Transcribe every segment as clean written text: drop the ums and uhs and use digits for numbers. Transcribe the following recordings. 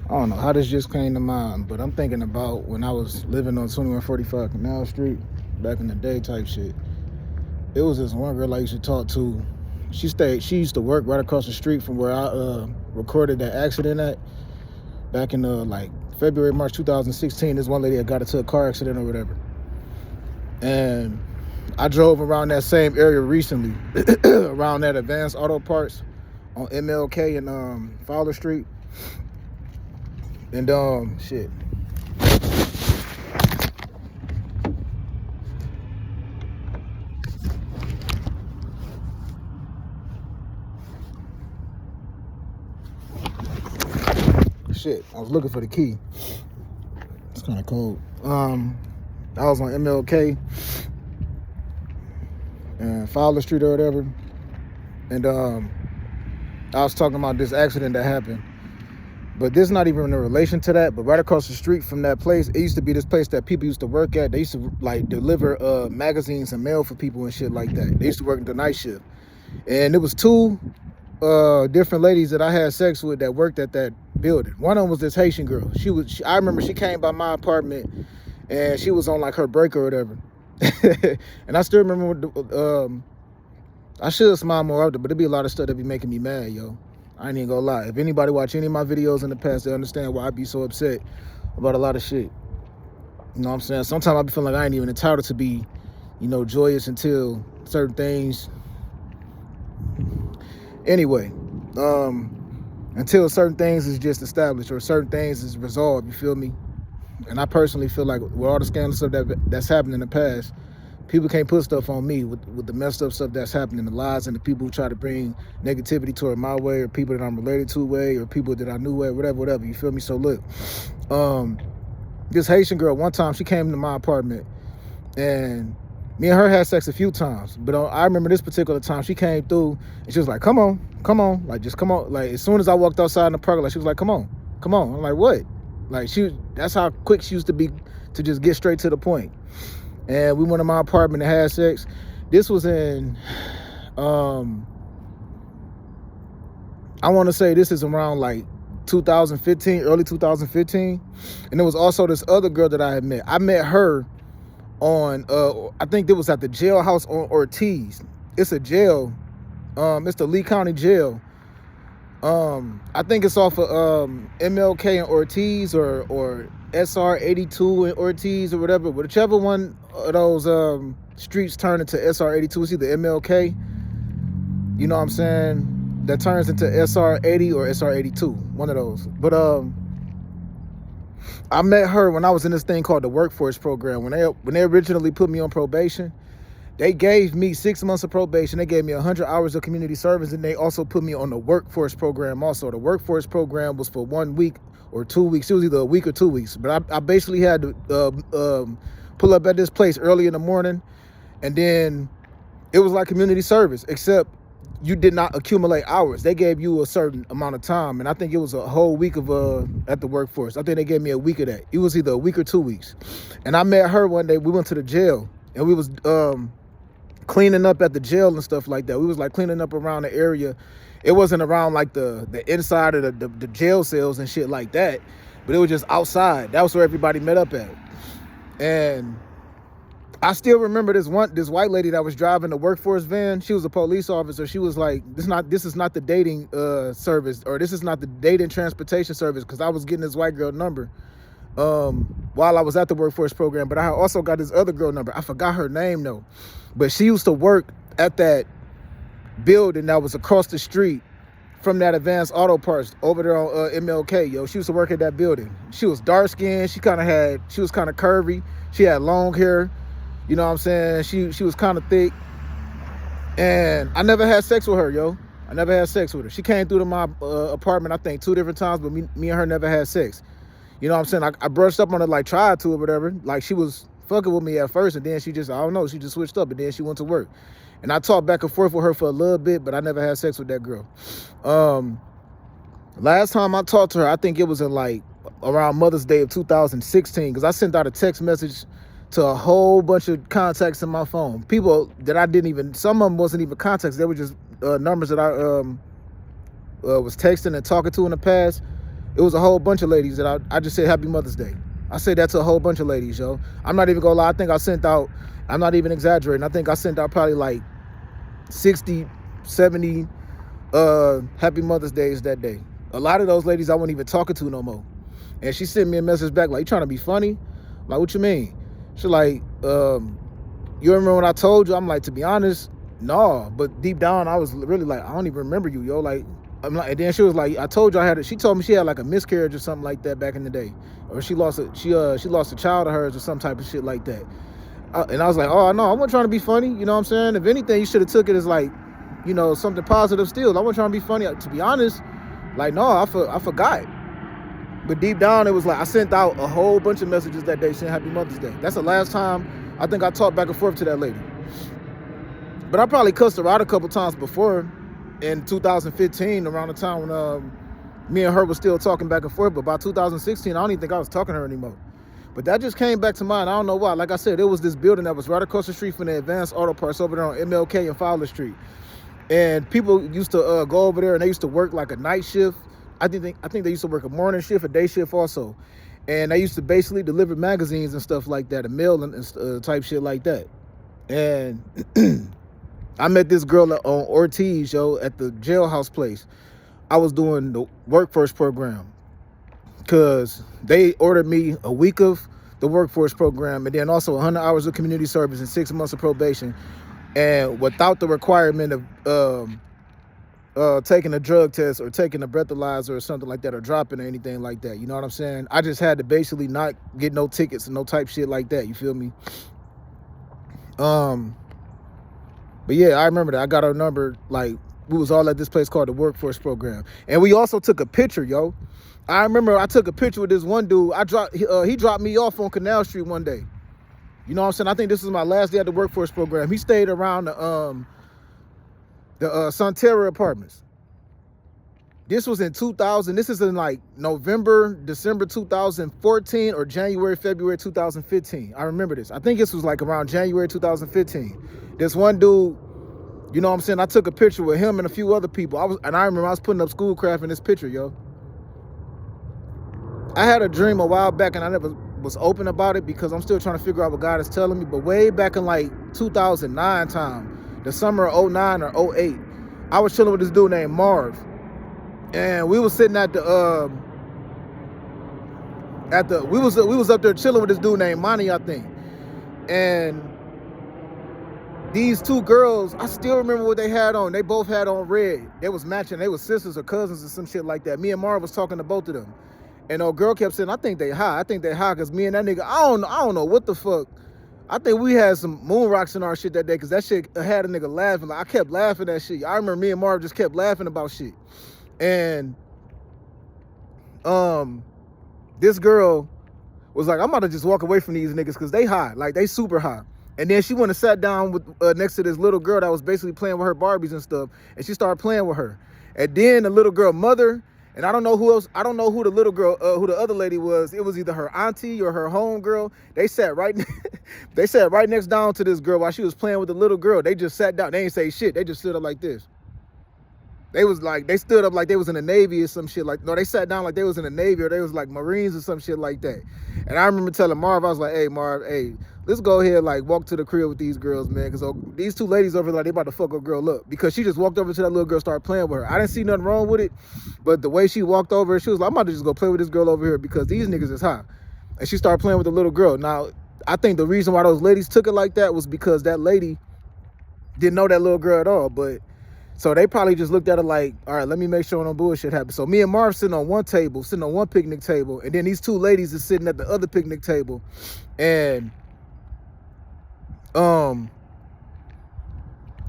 I don't know how this just came to mind, but I'm thinking about when I was living on 2145 Canal Street back in the day type shit. It was this one girl I used to talk to. She used to work right across the street from where I recorded that accident at back in like February, March 2016. This one lady had got into a car accident or whatever. And I drove around that same area recently, around that Advanced Auto Parts on MLK and Fowler Street. And shit. Shit, I was looking for the key. It's kind of cold. I was on MLK and Fowler Street or whatever, and I was talking about this accident that happened. But this is not even in relation to that. But right across the street from that place, it used to be this place that people used to work at. They used to like deliver magazines and mail for people and shit like that. They used to work the night shift, and it was two different ladies that I had sex with that worked at that building. One of them was this Haitian girl. I remember she came by my apartment and she was on like her break or whatever. And I still remember I should smile more often, but it'd be a lot of stuff that be making me mad, yo. I ain't even gonna lie. If anybody watch any of my videos in the past, they understand why I be so upset about a lot of shit. You know what I'm saying? Sometimes I be feeling like I ain't even entitled to be, joyous until certain things. Anyway, until certain things is just established or certain things is resolved, you feel me? And I personally feel like with all the scandal stuff that's happened in the past, people can't put stuff on me with the messed up stuff that's happening, the lies and the people who try to bring negativity toward my way, or people that I'm related to way, or people that I knew way, whatever, you feel me? So look, this Haitian girl, one time she came to my apartment and me and her had sex a few times, but I remember this particular time she came through and she was like, come on, like just come on. Like as soon as I walked outside in the parking lot, she was like, come on. I'm like, what? Like that's how quick she used to be to just get straight to the point. And we went to my apartment and had sex. This was in, I want to say this is around like 2015, early 2015. And there was also this other girl that I had met. I met her on, I think it was at the jailhouse on Ortiz. It's a jail. It's the Lee County Jail. I think it's off of MLK and Ortiz or SR 82 and Ortiz or whatever. Whichever one of those streets turn into SR 82, it's either MLK, you know what I'm saying, that turns into SR 80 or SR 82, one of those. But I met her when I was in this thing called the workforce program. When they originally put me on probation, they gave me 6 months of probation. They gave me 100 hours of community service, and they also put me on the workforce program also. The workforce program was for 1 week or 2 weeks. It was either a week or 2 weeks. But I basically had to pull up at this place early in the morning, and then it was like community service, except you did not accumulate hours. They gave you a certain amount of time, and I think it was a whole week of at the workforce. I think they gave me a week of that. It was either a week or 2 weeks. And I met her one day. We went to the jail, and we was cleaning up at the jail and stuff like that. We was like cleaning up around the area. It wasn't around like the inside of the jail cells and shit like that, but it was just outside. That was where everybody met up at. And I still remember this white lady that was driving the workforce van. She was a police officer. She was like, this is not the dating service, or this is not the dating transportation service, because I was getting this white girl number while I was at the workforce program. But I also got this other girl number. I forgot her name though, but she used to work at that building that was across the street from that Advanced Auto Parts over there on MLK, yo. She used to work at that building. She was dark skinned. She was kind of curvy. She had long hair. You know what I'm saying? She was kind of thick. And I never had sex with her, yo. I never had sex with her. She came through to my apartment, I think 2 different times, but me and her never had sex. You know what I'm saying? I brushed up on her, like tried to or whatever. Like she was fucking with me at first, and then she just, I don't know, she just switched up, and then she went to work. And I talked back and forth with her for a little bit, but I never had sex with that girl. Last time I talked to her, I think it was in like around Mother's Day of 2016, because I sent out a text message to a whole bunch of contacts in my phone. People that I didn't even, some of them wasn't even contacts. They were just numbers that I was texting and talking to in the past. It was a whole bunch of ladies that I just said Happy Mother's Day. I said that to a whole bunch of ladies, yo. I'm not even gonna lie. I think I sent out, I'm not even exaggerating, I think I sent out probably like 60, 70 Happy Mother's Days that day. A lot of those ladies I wasn't even talking to no more. And she sent me a message back like, you trying to be funny? I'm like, what you mean? She like, you remember when I told you? I'm like, to be honest, no. But deep down, I was really like, I don't even remember you, yo. Like, I'm like, and then she was like, I told you I had. She told me she had like a miscarriage or something like that back in the day, or she lost a child of hers or some type of shit like that. And I was like, oh no, I wasn't trying to be funny. You know what I'm saying? If anything, you should have took it as like, you know, something positive. Still, I wasn't trying to be funny. To be honest, like no, I forgot. But deep down, it was like I sent out a whole bunch of messages that day saying Happy Mother's Day. That's the last time I think I talked back and forth to that lady. But I probably cussed her out a couple times before in 2015, around the time when me and her was still talking back and forth. But by 2016, I don't even think I was talking to her anymore. But that just came back to mind. I don't know why. Like I said, it was this building that was right across the street from the Advanced Auto Parts over there on MLK and Fowler Street. And people used to go over there and they used to work like a night shift. I think they used to work a morning shift, a day shift also. And they used to basically deliver magazines and stuff like that, and mail and type shit like that. And I met this girl on Ortiz, yo, at the jailhouse place. I was doing the workforce program because they ordered me a week of the workforce program and then also 100 hours of community service and 6 months of probation. And without the requirement of taking a drug test or taking a breathalyzer or something like that, or dropping or anything like that. You know what I'm saying? I just had to basically not get no tickets and no type shit like that. You feel me? But yeah, I remember that. I got her number. Like, we was all at this place called the Workforce Program. And we also took a picture, yo. I remember I took a picture with this one dude. He dropped me off on Canal Street one day. You know what I'm saying? I think this was my last day at the Workforce Program. He stayed around the Sonterra Apartments. This was in 2000. This is in like November, December 2014 or January, February 2015. I remember this. I think this was like around January 2015. This one dude, you know what I'm saying? I took a picture with him and a few other people. I remember I was putting up Schoolcraft in this picture, yo. I had a dream a while back and I never was open about it because I'm still trying to figure out what God is telling me. But way back in like 2009 time, the summer of 09 or 08, I was chilling with this dude named Marv. And we was sitting at the we was up there chilling with this dude named Monty, I think. And these two girls, I still remember what they had on. They both had on red. They was matching. They was sisters or cousins or some shit like that. Me and Marv was talking to both of them. And old girl kept saying, I think they high because me and that nigga, I don't know what the fuck. I think we had some moon rocks in our shit that day because that shit had a nigga laughing. Like, I kept laughing at shit. I remember me and Marv just kept laughing about shit. And this girl was like, I'm about to just walk away from these niggas because they high. Like, they super high. And then she went and sat down with next to this little girl that was basically playing with her Barbies and stuff. And she started playing with her. And then the little girl mother, and I don't know who else, I don't know who the little girl, who the other lady was. It was either her auntie or her home girl. They sat right next down to this girl while she was playing with the little girl. They just sat down. They ain't say shit. They just stood up like this. They stood up like they was in the Navy or some shit like, no, they sat down like they was in the Navy or they was like Marines or some shit like that. And I remember telling Marv, I was like, hey, Marv, hey, let's go ahead, like, walk to the crib with these girls, man, because these two ladies over there, like, they about to fuck a girl up, because she just walked over to that little girl, started playing with her. I didn't see nothing wrong with it, but the way she walked over, she was like, I'm about to just go play with this girl over here because these niggas is high. And she started playing with the little girl. Now, I think the reason why those ladies took it like that was because that lady didn't know that little girl at all, but so they probably just looked at her like, all right, let me make sure no bullshit happens. So me and Marv sitting on one picnic table, and then these two ladies are sitting at the other picnic table, and the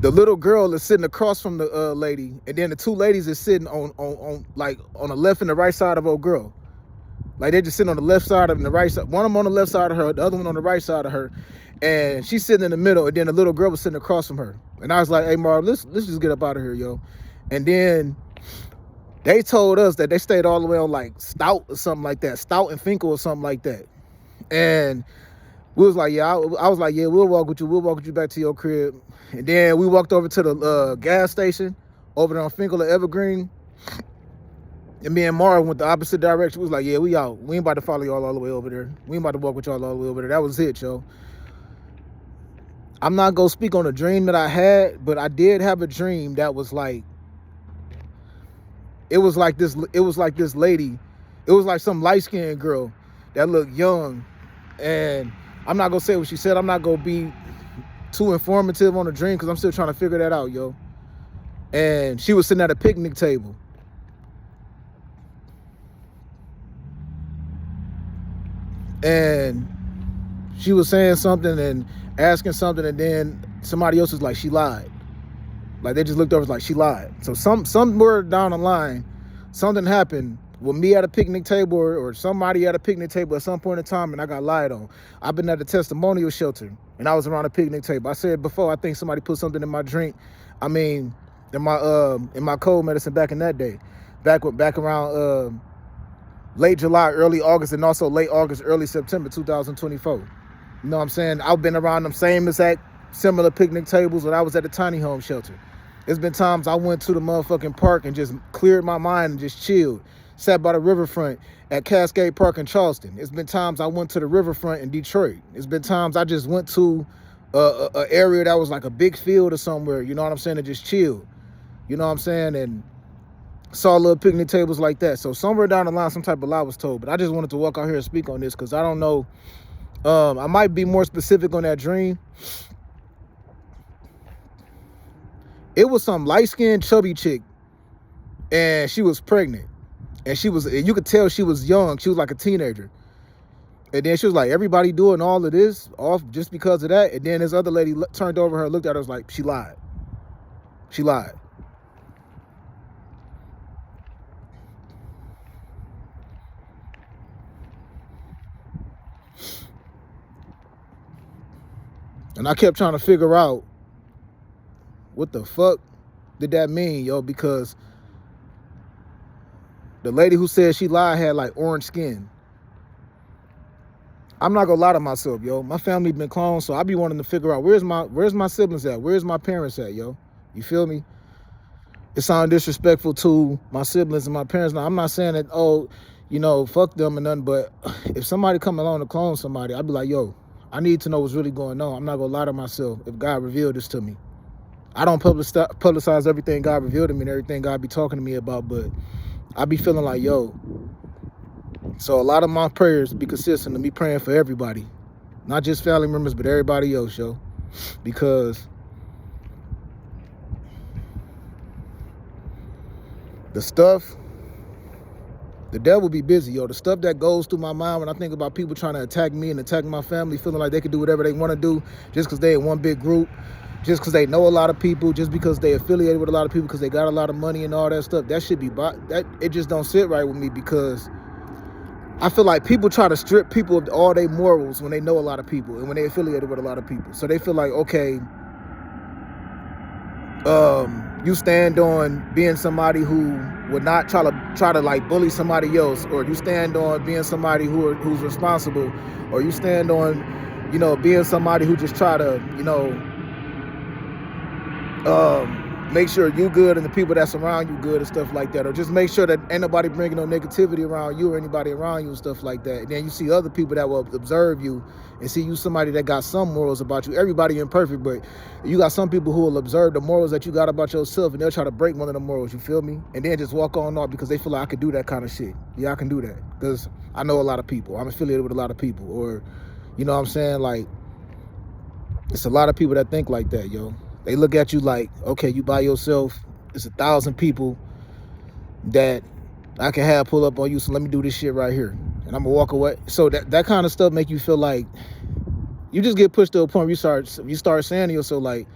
little girl is sitting across from the lady, and then the two ladies is sitting on like on the left and the right side of old girl. Like, they just sitting on the left side and the right side. One of them on the left side of her, the other one on the right side of her. And she's sitting in the middle, and then the little girl was sitting across from her. And I was like, hey, Marv, let's just get up out of here, yo. And then they told us that they stayed all the way on like Stout or something like that. Stout and Finkel or something like that. And we was like, yeah, I was like, yeah, we'll walk with you back to your crib. And then we walked over to the gas station over there on Finkel and Evergreen. And me and Mara went the opposite direction. We was like, yeah, we out. We ain't about to follow y'all all the way over there. We ain't about to walk with y'all all the way over there. That was it, yo. I'm not gonna speak on a dream that I had, but I did have a dream that was like, it was like this lady, it was like some light-skinned girl that looked young. And I'm not gonna say what she said. I'm not gonna be too informative on the dream because I'm still trying to figure that out, yo. And she was sitting at a picnic table. And she was saying something and asking something, and then somebody else was like, she lied. Like, they just looked over, like, she lied. So somewhere down the line, something happened with me at a picnic table or somebody at a picnic table at some point in time, and I got lied on. I've been at a testimonial shelter, and I was around a picnic table. I said before, I think somebody put something in my drink. I mean, in my cold medicine back in that day, back around late July, early August, and also late August, early September 2024. You know what I'm saying? I've been around them same exact similar picnic tables when I was at the tiny home shelter. There's been times I went to the motherfucking park and just cleared my mind and just chilled. Sat by the riverfront at Cascade Park in Charleston. It's been times I went to the riverfront in Detroit. It's been times I just went to a area that was like a big field or somewhere, you know what I'm saying, and just chilled. You know what I'm saying? And saw little picnic tables like that. So somewhere down the line, some type of lie was told. But I just wanted to walk out here and speak on this because I don't know. I might be more specific on that dream. It was some light-skinned, chubby chick, and she was pregnant. And you could tell she was young. She was like a teenager. And then she was like, everybody doing all of this off just because of that. And then this other lady turned over her, looked at her, was like, she lied. She lied. And I kept trying to figure out what the fuck did that mean, yo, because the lady who said she lied had like orange skin. I'm not gonna lie to myself, yo. My family been cloned, so I be wanting to figure out where's my siblings at? Where's my parents at, yo? You feel me? It sounds disrespectful to my siblings and my parents. Now, I'm not saying that, oh, you know, fuck them and nothing, but if somebody come along to clone somebody, I'd be like, yo, I need to know what's really going on. I'm not gonna lie to myself if God revealed this to me. I don't publicize everything God revealed to me and everything God be talking to me about, but I be feeling like, yo. So a lot of my prayers be consistent of me praying for everybody, not just family members, but everybody else, yo, because the devil be busy, yo. The stuff that goes through my mind when I think about people trying to attack me and attack my family, feeling like they can do whatever they want to do just because they in one big group, just because they know a lot of people, just because they affiliated with a lot of people, because they got a lot of money and all that stuff. That should be that. It just don't sit right with me because I feel like people try to strip people of all their morals when they know a lot of people and when they affiliated with a lot of people. So they feel like, okay, you stand on being somebody who would not try to like bully somebody else, or you stand on being somebody who's responsible, or you stand on, you know, being somebody who just try to, you know, make sure you good and the people that surround you good and stuff like that, or just make sure that ain't nobody bringing no negativity around you or anybody around you and stuff like that. And then you see other people that will observe you and see you somebody that got some morals about you. Everybody imperfect, but you got some people who will observe the morals that you got about yourself and they'll try to break one of the morals, you feel me? And then just walk on off because they feel like I could do that kind of shit. Yeah, I can do that because I know a lot of people. I'm affiliated with a lot of people, or, you know what I'm saying? Like, it's a lot of people that think like that, yo. They look at you like, okay, you by yourself. It's 1,000 people that I can have pull up on you, so let me do this shit right here. And I'm gonna walk away. So that kind of stuff make you feel like you just get pushed to a point where you start saying to yourself like,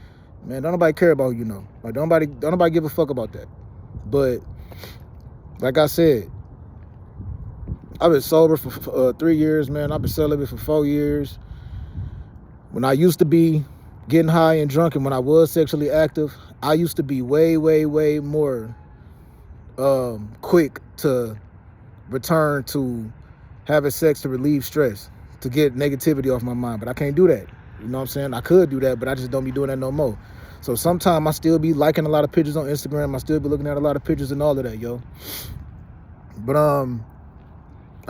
man, don't nobody care about you, know. Like, don't nobody give a fuck about that. But like I said, I've been sober for 3 years, man. I've been celibate for 4 years. When I used to be getting high and drunk, and when I was sexually active, I used to be way, way, way more quick to return to having sex to relieve stress, to get negativity off my mind. But I can't do that. You know what I'm saying? I could do that, but I just don't be doing that no more. So sometimes I still be liking a lot of pictures on Instagram. I still be looking at a lot of pictures and all of that, yo. But I'm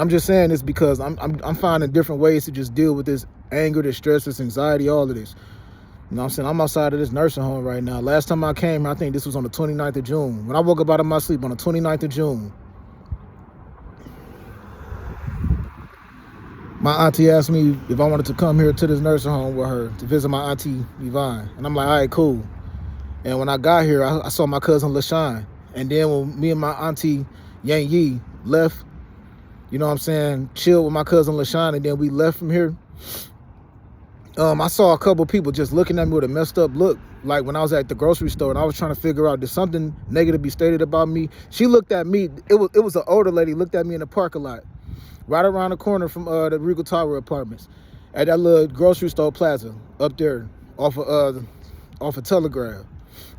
just saying this because I'm finding different ways to just deal with this anger, this stress, this anxiety, all of this. You know what I'm saying? I'm outside of this nursing home right now. Last time I came, I think this was on the 29th of June. When I woke up out of my sleep on the 29th of June, my auntie asked me if I wanted to come here to this nursing home with her to visit my auntie Yvonne. And I'm like, all right, cool. And when I got here, I saw my cousin LaShawn. And then when me and my auntie Yang Yi left, you know what I'm saying, chilled with my cousin LaShawn, and then we left from here, I saw a couple people just looking at me with a messed up look, like when I was at the grocery store and I was trying to figure out, did something negative be stated about me? She looked at me, it was an older lady, looked at me in the parking lot, right around the corner from the Regal Tower Apartments, at that little grocery store plaza up there off of Telegraph.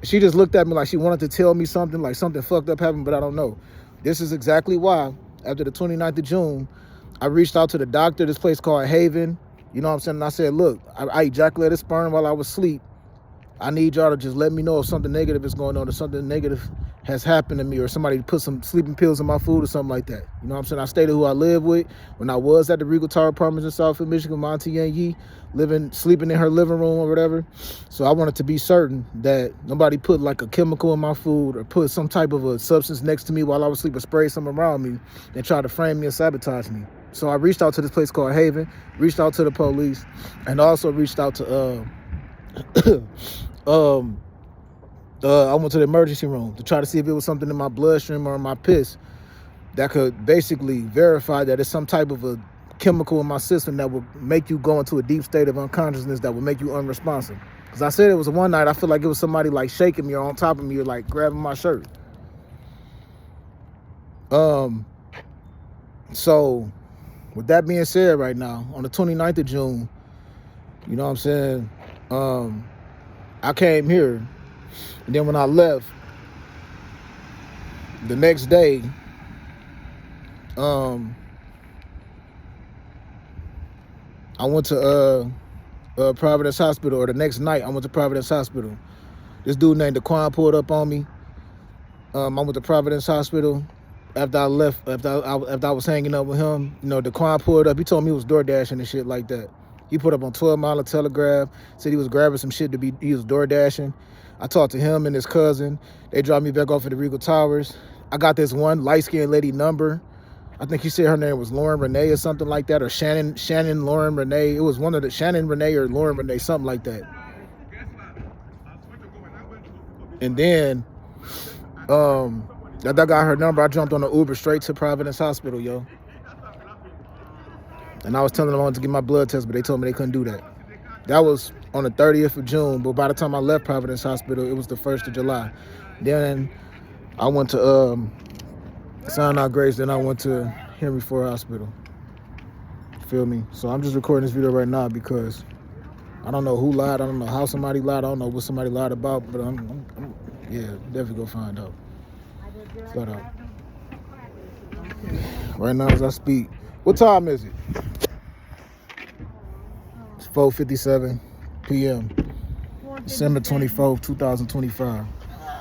She just looked at me like she wanted to tell me something, like something fucked up happened, but I don't know. This is exactly why, after the 29th of June, I reached out to the doctor, this place called Haven. You know what I'm saying? And I said, look, I ejaculated sperm while I was asleep. I need y'all to just let me know if something negative is going on or something negative has happened to me or somebody put some sleeping pills in my food or something like that. You know what I'm saying? I stated who I live with. When I was at the Regal Tower Apartments in Southfield, Michigan, my auntie Yang Yi, sleeping in her living room or whatever. So I wanted to be certain that nobody put like a chemical in my food or put some type of a substance next to me while I was asleep or spray something around me and try to frame me and sabotage me. So I reached out to this place called Haven, reached out to the police, and also reached out to I went to the emergency room to try to see if it was something in my bloodstream or in my piss that could basically verify that it's some type of a chemical in my system that would make you go into a deep state of unconsciousness that would make you unresponsive. Because I said it was one night, I feel like it was somebody like shaking me or on top of me or like grabbing my shirt. So with that being said, right now, on the 29th of June, you know what I'm saying, I came here, and then when I left, the next day, I went to Providence Hospital, or the next night, I went to Providence Hospital. This dude named Daquan pulled up on me. I went to Providence Hospital. After I left, after I was hanging up with him, you know, Daquan pulled up. He told me he was door dashing and shit like that. He put up on 12 Mile of Telegraph, said he was grabbing some shit he was door dashing. I talked to him and his cousin. They dropped me back off at the Regal Towers. I got this one light-skinned lady number. I think he said her name was Lauren Renee or something like that, or Shannon Lauren Renee. It was one of the Shannon Renee or Lauren Renee, something like that. And then, that got her number. I jumped on the Uber straight to Providence Hospital, yo. And I was telling them I wanted to get my blood test, but they told me they couldn't do that. That was on the 30th of June, but by the time I left Providence Hospital, it was the 1st of July. Then I went to Sinai Grace, then I went to Henry Ford Hospital. Feel me? So I'm just recording this video right now because I don't know who lied. I don't know how somebody lied. I don't know what somebody lied about, but I'm definitely go find out. Flat out. Right now as I speak. What time is it? It's 4:57 p.m. December 24th, 2025.